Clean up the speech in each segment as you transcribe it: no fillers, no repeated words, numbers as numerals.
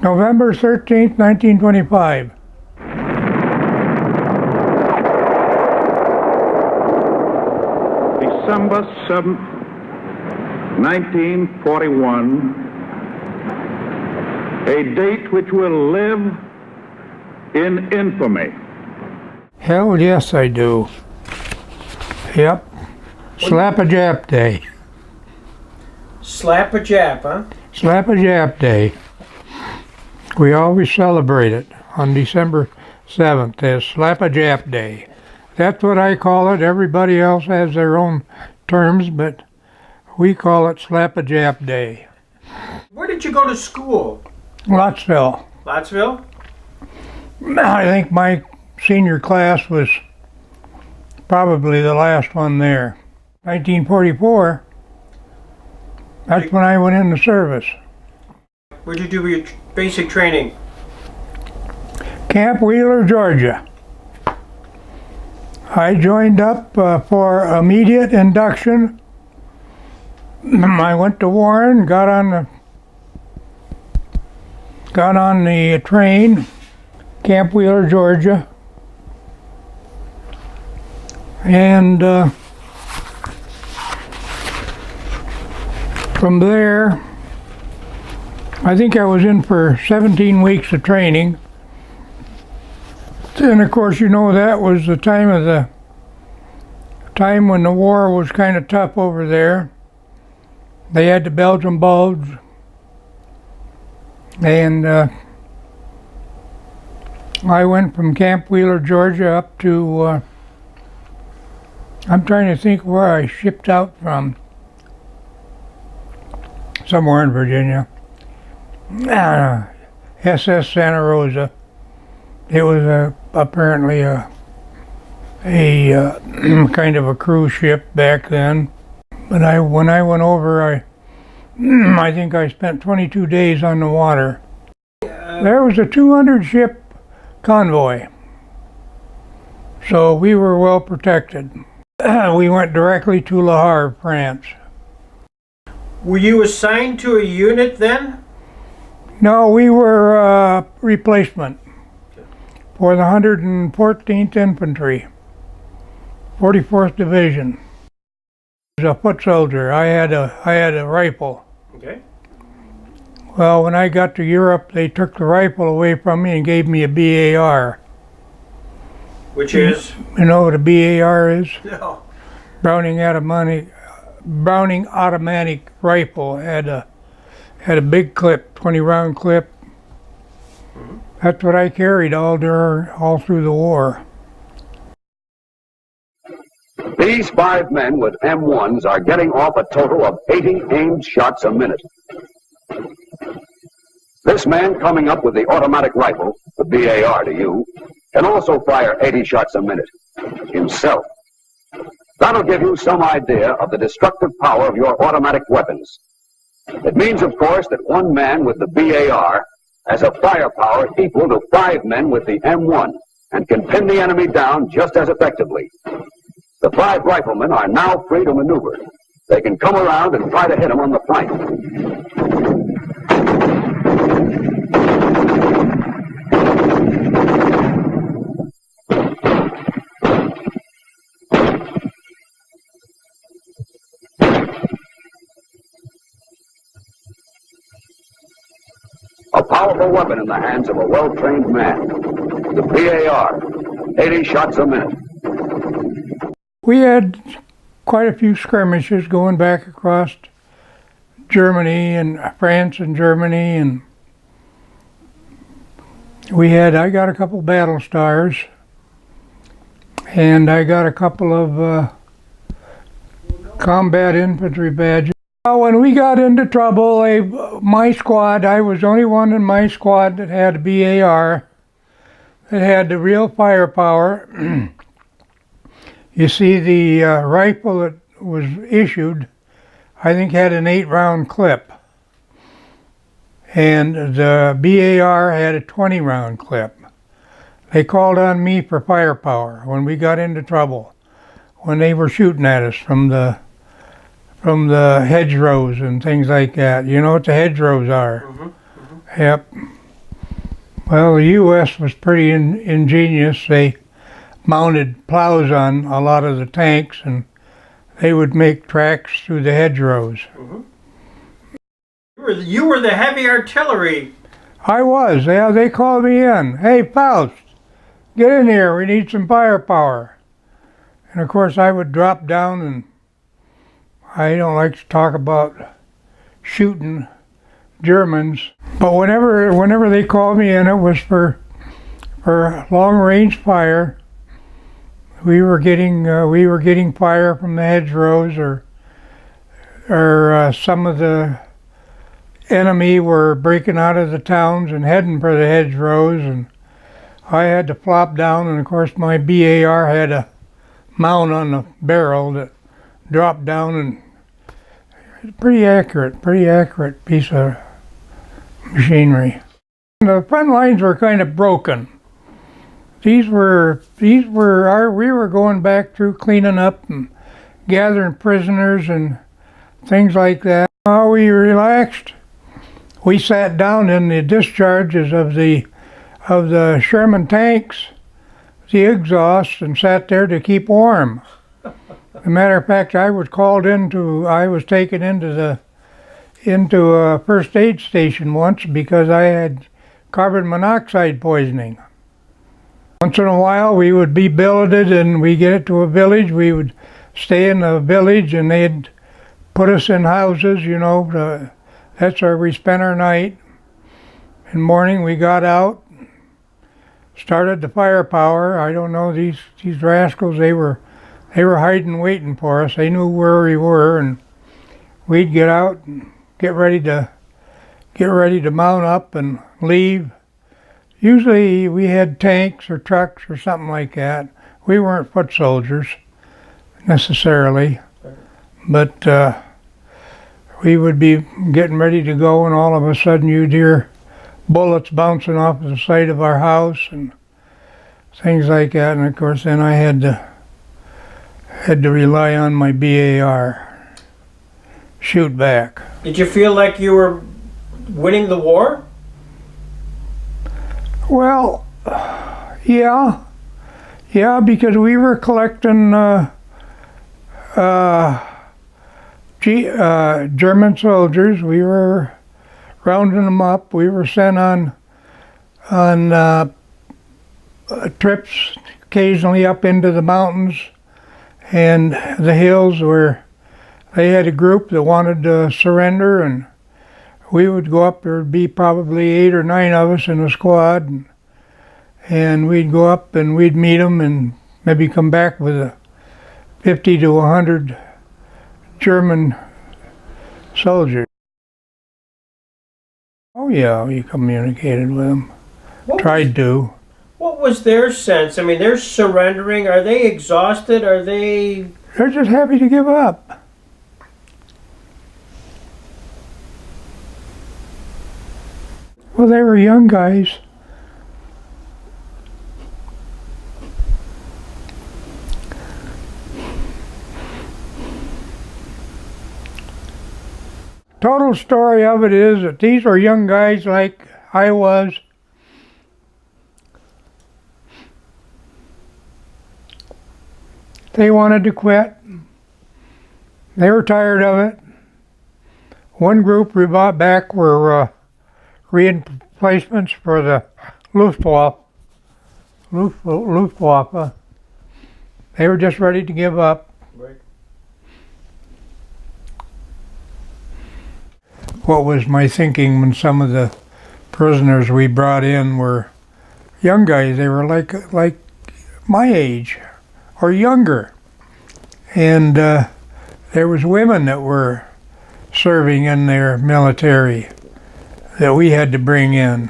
November 13th, 1925. December 7th, 1941, a date which will live in infamy. Hell yes, I do. Yep. Slap-a-Jap Day. Slap-a-Jap, huh? Slap-a-Jap Day. We always celebrate it on December 7th as Slap-a-Jap Day. That's what I call it. Everybody else has their own terms, but we call it Slap-a-Jap Day. Where did you go to school? Lottsville. Lottsville? I think my senior class was probably the last one there. 1944, that's when I went into service. Where'd you do your basic training? Camp Wheeler, Georgia. I joined up for immediate induction. I went to Warren, got on the train, Camp Wheeler, Georgia, and from there, I think I was in for 17 weeks of training. And of course, you know, that was the time when the war was kind of tough over there. They had the Belgian Bulge, and I went from Camp Wheeler, Georgia, up to I'm trying to think where I shipped out from. Somewhere in Virginia. SS Santa Rosa. It was apparently a kind of a cruise ship back then. But when I went over, I think I spent 22 days on the water. There was a 200 ship convoy, so we were well protected. We went directly to Le Havre, France. Were you assigned to a unit then? No, we were replacement for the 114th Infantry, 44th Division. I was a foot soldier. I had a rifle. Okay. Well, when I got to Europe, they took the rifle away from me and gave me a BAR. Which is? You know what a BAR is? No. Browning automatic rifle. Had a big clip, 20 round clip. Mm-hmm. That's what I carried all through the war. These 5 men with M1s are getting off a total of 80 aimed shots a minute. This man coming up with the automatic rifle, the BAR to you, can also fire 80 shots a minute himself. That'll give you some idea of the destructive power of your automatic weapons. It means, of course, that one man with the BAR has a firepower equal to 5 men with the M1 and can pin the enemy down just as effectively. The 5 riflemen are now free to maneuver. They can come around and try to hit him on the flank. A powerful weapon in the hands of a well-trained man. The BAR, 80 shots a minute. We had quite a few skirmishes going back across Germany and France and Germany, and I got a couple battle stars, and I got a couple of combat infantry badges. When we got into trouble, my squad, I was the only one in my squad that had a BAR, that had the real firepower. You see, the rifle that was issued, I think, had an 8-round clip, and the BAR had a 20-round clip. They called on me for firepower when we got into trouble, when they were shooting at us from the hedgerows and things like that. You know what the hedgerows are? Mm-hmm. Mm-hmm. Yep. Well, the U.S. was pretty ingenious. They mounted plows on a lot of the tanks, and they would make tracks through the hedgerows. Mm-hmm. You were the heavy artillery. I was. Yeah, they called me in. Hey, Faust, get in here. We need some firepower. And of course, I would drop down, and I don't like to talk about shooting Germans, but whenever they called me in, it was for long-range fire. We were getting fire from the hedgerows, or some of the enemy were breaking out of the towns and heading for the hedgerows, and I had to flop down, and of course my BAR had a mount on the barrel that dropped down, and pretty accurate piece of machinery. The front lines were kind of broken. We were going back through cleaning up and gathering prisoners and things like that. While we relaxed, we sat down in the discharges of the Sherman tanks, the exhaust, and sat there to keep warm. As a matter of fact, I was taken into a first aid station once because I had carbon monoxide poisoning. Once in a while we would be billeted and we get to a village, we would stay in the village and they'd put us in houses, that's where we spent our night. In the morning we got out, started the firepower. I don't know, these rascals, they were hiding waiting for us. They knew where we were, and we'd get out and get ready to mount up and leave. Usually we had tanks or trucks or something like that. We weren't foot soldiers necessarily, but we would be getting ready to go, and all of a sudden you'd hear bullets bouncing off the side of our house and things like that. And of course then I had to rely on my BAR, shoot back. Did you feel like you were winning the war? Well, yeah, because we were collecting German soldiers. We were rounding them up. We were sent on trips occasionally up into the mountains and the hills where they had a group that wanted to surrender, and we would go up. There would be probably 8 or 9 of us in a squad, and we'd go up and we'd meet them and maybe come back with 50 to 100 German soldiers. Oh yeah, we communicated with them. Tried to. What was their sense? I mean, they're surrendering. Are they exhausted? They're just happy to give up. Well, they were young guys. Total story of it is that these were young guys like I was. They wanted to quit. They were tired of it. One group we brought back were reinforcements for the Luftwaffe. They were just ready to give up. Right. What was my thinking when some of the prisoners we brought in were young guys? They were like my age or younger, and there was women that were serving in their military that we had to bring in.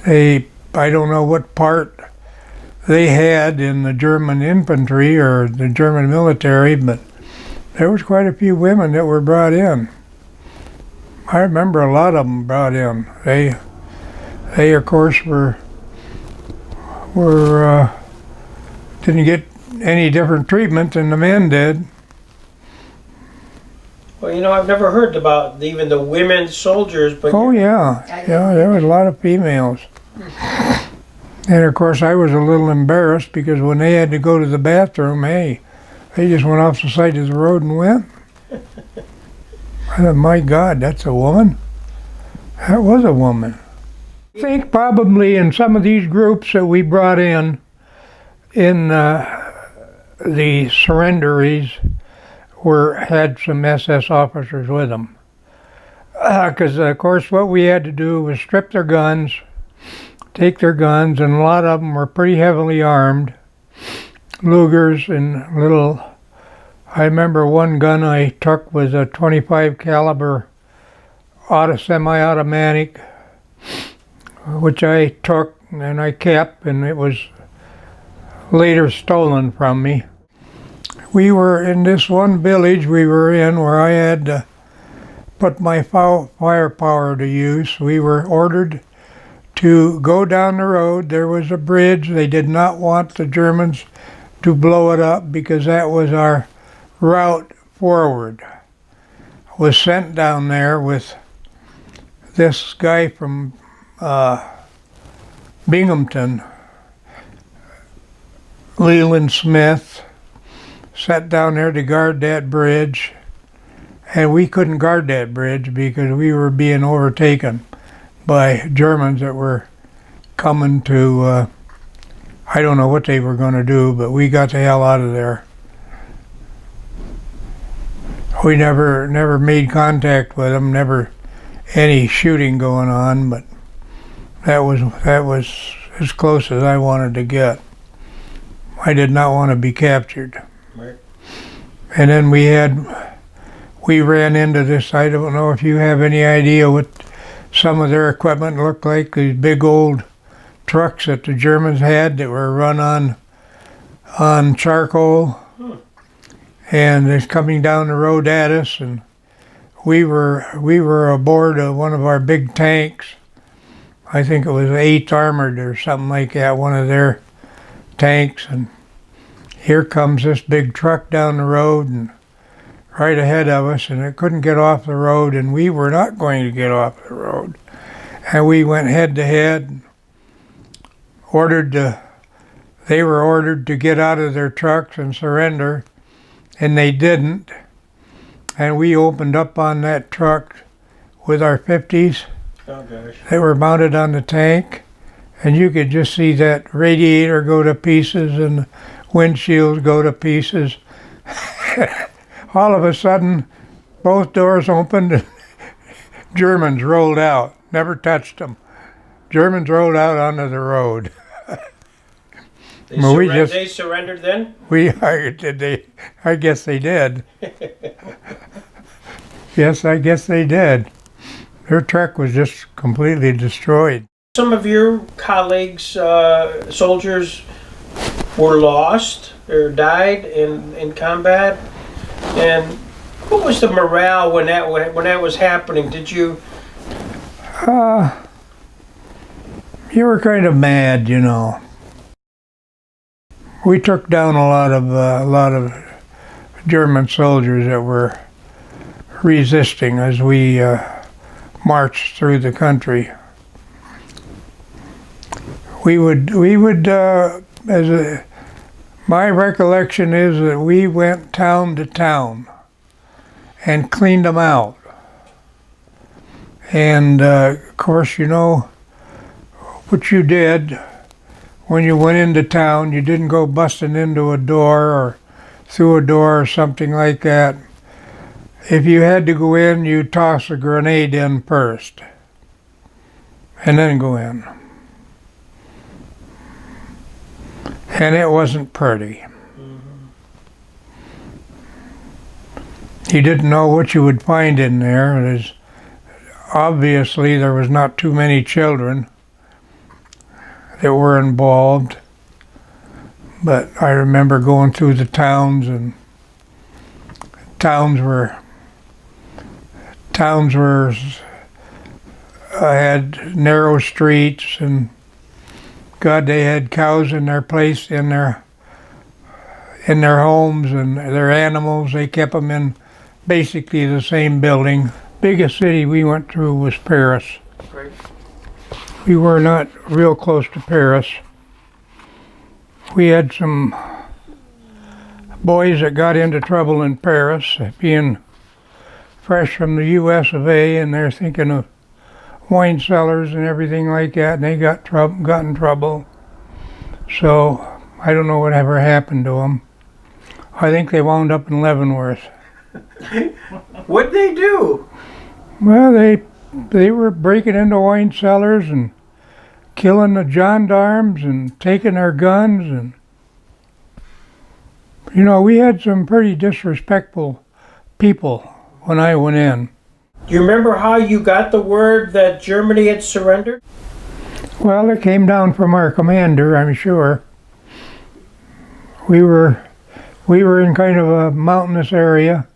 I don't know what part they had in the German infantry or the German military, but there was quite a few women that were brought in. I remember a lot of them brought in. They of course were didn't get any different treatment than the men did. Well, you know, I've never heard about even the women soldiers, but Oh yeah, yeah, there was a lot of females. And of course I was a little embarrassed because when they had to go to the bathroom, hey, they just went off the side of the road and went. I thought, my God, that's a woman? That was a woman. I think probably in some of these groups that we brought in the surrenderies had some SS officers with them. Because of course what we had to do was strip their guns, take their guns, and a lot of them were pretty heavily armed. Lugers and little, I remember one gun I took was a 25 caliber semi-automatic, which I took and I kept, and it was later stolen from me. We were in this one village we were in where I had to put my firepower to use. We were ordered to go down the road. There was a bridge. They did not want the Germans to blow it up because that was our route forward. I was sent down there with this guy from Binghamton, Leland Smith, sat down there to guard that bridge, and we couldn't guard that bridge because we were being overtaken by Germans that were coming to, I don't know what they were going to do, but we got the hell out of there. We never made contact with them, never any shooting going on, but that was as close as I wanted to get. I did not want to be captured. Right. And then we ran into this, I don't know if you have any idea what some of their equipment looked like, these big old trucks that the Germans had that were run on charcoal. And they're coming down the road at us, and we were aboard of one of our big tanks. I think it was 8th Armored or something like that, one of their tanks, and here comes this big truck down the road and right ahead of us, and it couldn't get off the road, and we were not going to get off the road. And we went head to head, they were ordered to get out of their trucks and surrender, and they didn't. And we opened up on that truck with our 50s. Oh gosh. They were mounted on the tank, and you could just see that radiator go to pieces and the windshields go to pieces. All of a sudden, both doors opened and Germans rolled out. Never touched them. Germans rolled out onto the road. They surrendered then? I guess they did. Yes, I guess they did. Their truck was just completely destroyed. Some of your colleagues, soldiers, were lost or died in combat. And what was the morale when that was happening? Did you? You were kind of mad, you know. We took down a lot of German soldiers that were resisting as we marched through the country. My recollection is that we went town to town and cleaned them out. And of course, you know what you did when you went into town. You didn't go busting into a door or through a door or something like that. If you had to go in, you toss a grenade in first and then go in. And it wasn't pretty. You didn't know what you would find in there. Obviously there was not too many children that were involved, but I remember going through the towns, and towns had narrow streets, and God, they had cows in their place in their homes, and their animals, they kept them in basically the same building. Biggest city we went through was Paris. Great. We were not real close to Paris. We had some boys that got into trouble in Paris, being fresh from the US of A, and they're thinking of wine cellars and everything like that, and they got in trouble. So I don't know whatever happened to them. I think they wound up in Leavenworth. What'd they do? Well, they were breaking into wine cellars and killing the gendarmes and taking their guns, and you know, we had some pretty disrespectful people when I went in. Do you remember how you got the word that Germany had surrendered? Well, it came down from our commander, I'm sure. We were in kind of a mountainous area,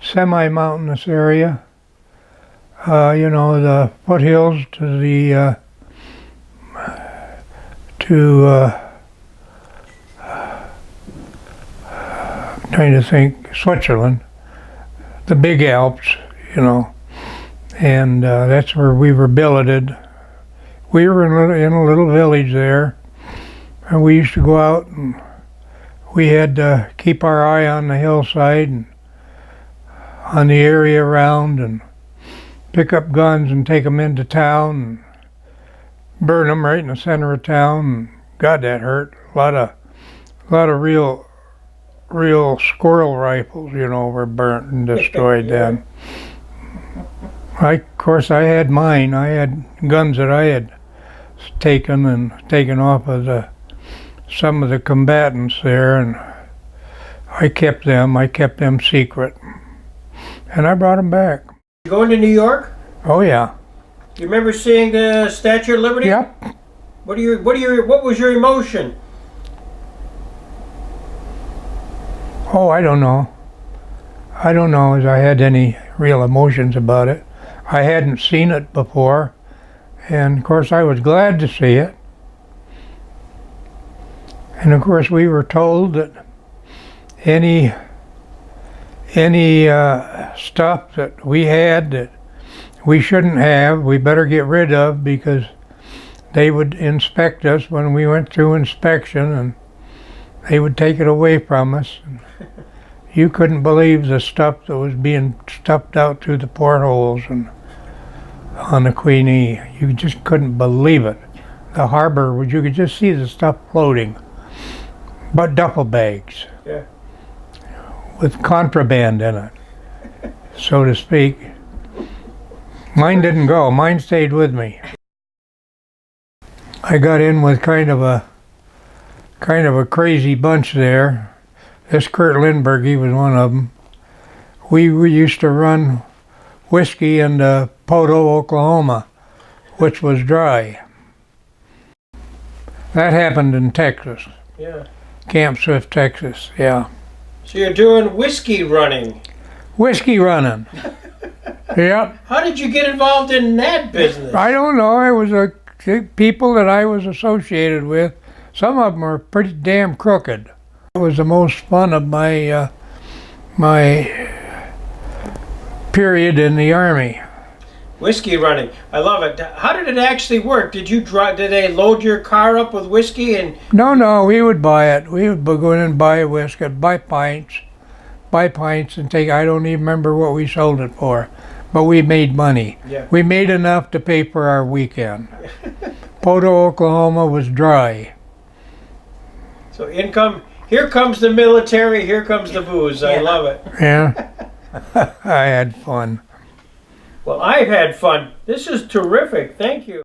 semi-mountainous area. You know, the foothills to the trying to think, Switzerland, the big Alps, you know, and that's where we were billeted. We were in a little village there, and we used to go out, and we had to keep our eye on the hillside and on the area around, and pick up guns and take them into town and burn them right in the center of town. And God, that hurt. A lot of real squirrel rifles, you know, were burnt and destroyed. Yeah. Then. Of course, I had mine. I had guns that I had taken off of some of the combatants there, and I kept them secret, and I brought them back. You going to New York? Oh yeah. You remember seeing the Statue of Liberty? Yep. What was your emotion? Oh, I don't know as I had any real emotions about it. I hadn't seen it before, and of course I was glad to see it. And of course we were told that any stuff that we had that we shouldn't have, we better get rid of, because they would inspect us when we went through inspection, and they would take it away from us. You couldn't believe the stuff that was being stuffed out through the portholes and on the Queenie. You just couldn't believe it. The harbor, you could just see the stuff floating. But duffel bags. Yeah. With contraband in it, so to speak. Mine didn't go. Mine stayed with me. I got in with kind of a crazy bunch there. This Kurt Lindbergh, he was one of them. We used to run whiskey into Poto, Oklahoma, which was dry. That happened in Texas. Yeah. Camp Swift, Texas, yeah. So you're doing whiskey running. Whiskey running. Yep. How did you get involved in that business? I don't know. It was people that I was associated with. Some of them were pretty damn crooked. It was the most fun of my period in the Army. Whiskey running. I love it. How did it actually work? Did they load your car up with whiskey and... No, we would buy it. We would go in and buy whiskey, buy pints and take, I don't even remember what we sold it for, but we made money. Yeah. We made enough to pay for our weekend. Poto, Oklahoma was dry. So here comes the military, here comes the booze. I love it. Yeah. I had fun. Well, I've had fun. This is terrific. Thank you.